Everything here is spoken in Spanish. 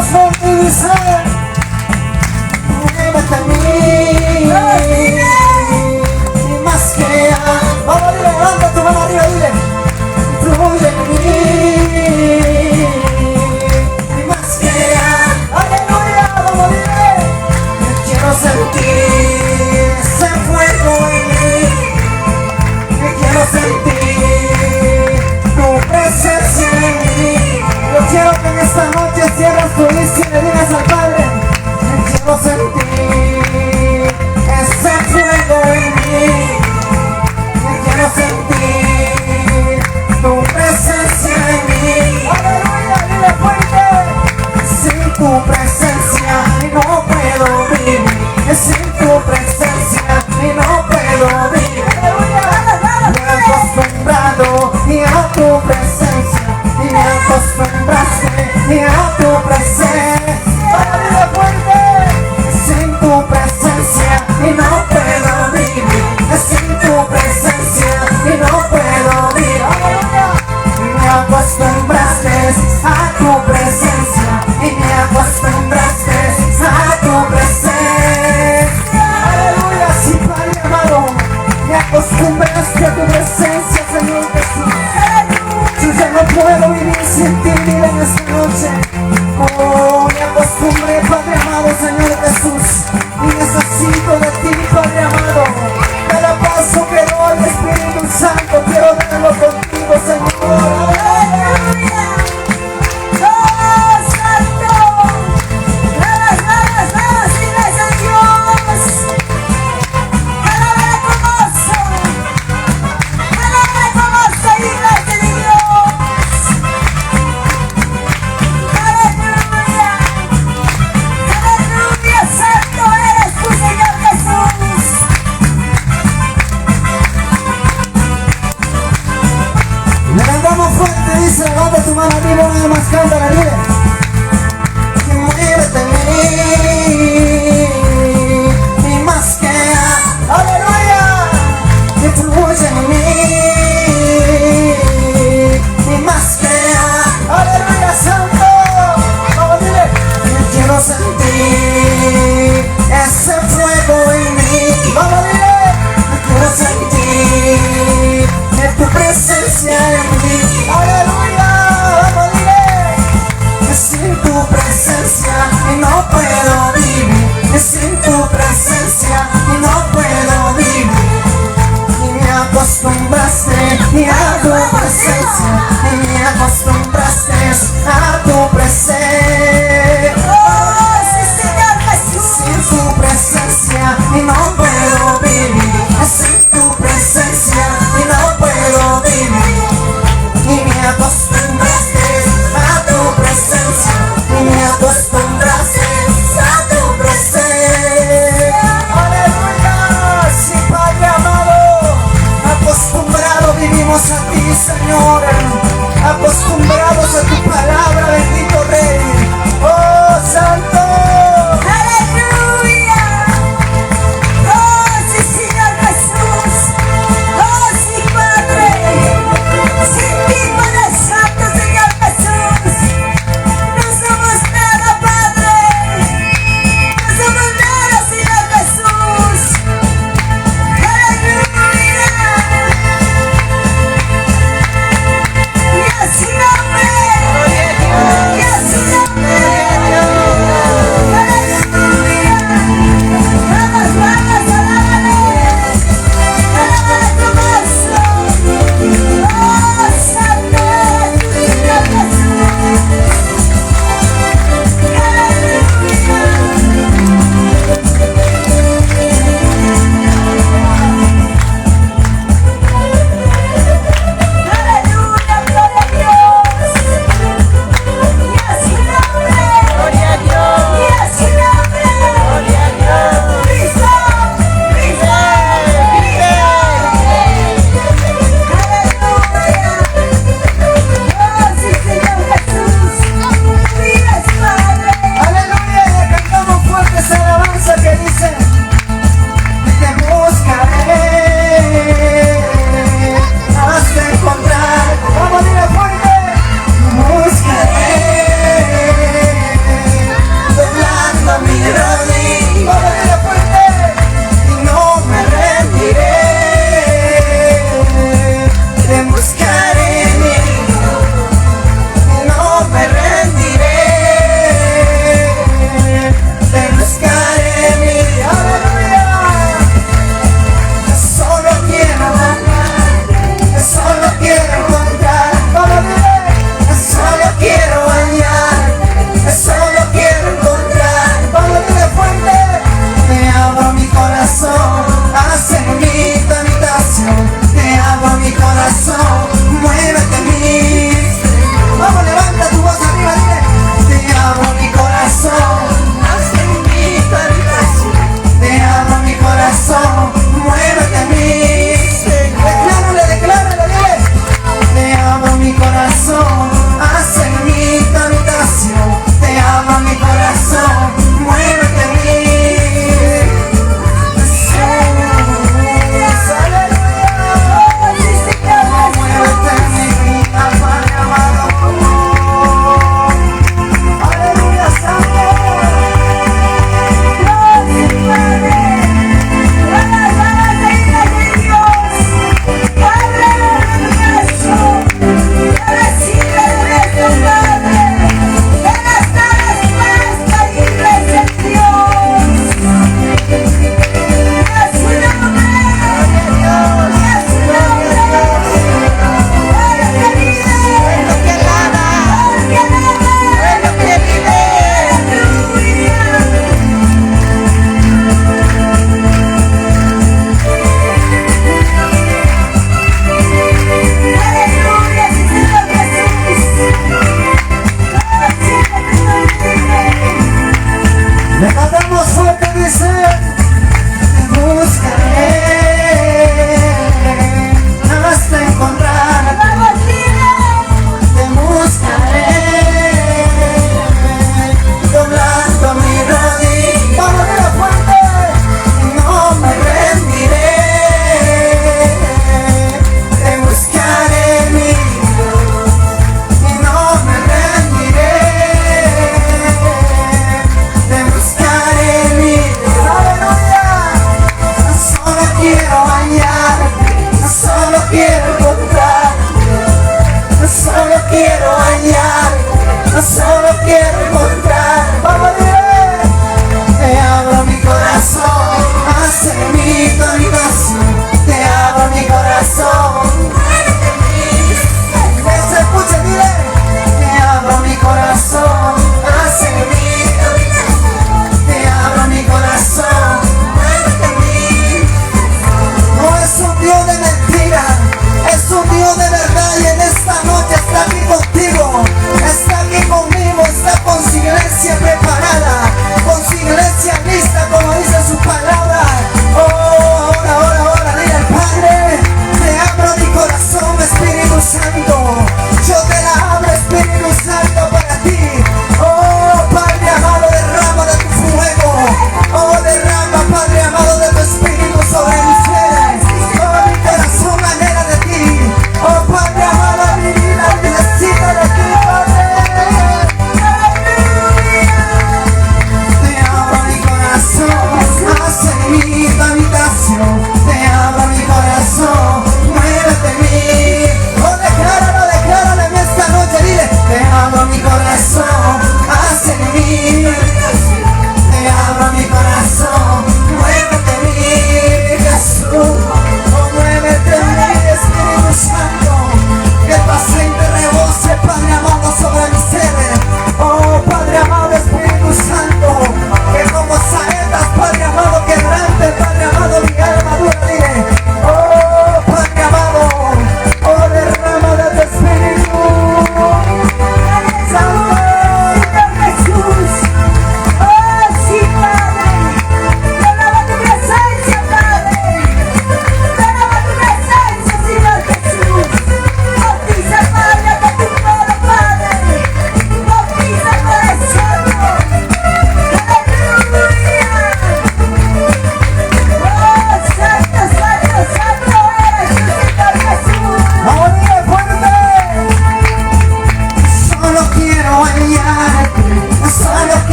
más fuerte y dice: muévete a mí. Y más que vamos, dile, levanta tu mano arriba, dile: fluye en mí. Y más que aleluya, vamos, dile: quiero sentir ese fuego en mí. Quiero sentir tu presencia en mí. Yo quiero que en esta noche cierres tu vista y le digas al Padre: quiero sentir ese fuego en mí. Quiero sentir tu presencia en mí. Aleluya, dile fuerte: sin tu presencia no puedo vivir. Sin tu presencia no puedo vivir. Me he acostumbrado a tu presencia, y me acostumbraste a tu presencia. ¡Dale fuerte! Sin tu presencia no puedo vivir. Sin tu presencia no puedo vivir. Me acostumbraste a tu presencia, y me acostumbraste a tu presencia. Aleluya, sí, Padre amado, me acostumbraste a tu presencia, Señor Jesús. Yo ya no puedo vivir sin ti, vida en esta noche. Oh, me acostumbré, Padre amado, Señor Jesús, y necesito de ti, Padre amado. Cada paso que doy, Espíritu Santo, quiero darlo contigo, Señor. ¡Aleluya! ¡Oh, Santo! ¡Nada, iglesia de Dios! ¡Alábale con gozo! ¡Alábale con gozo, iglesia de Dios! ¡Aleluya! ¡Aleluya! ¡Santo eres tú, Señor Jesús! Le cantamos fuerte, dice: levanta tu mano arriba, una vez más, cántala, dile.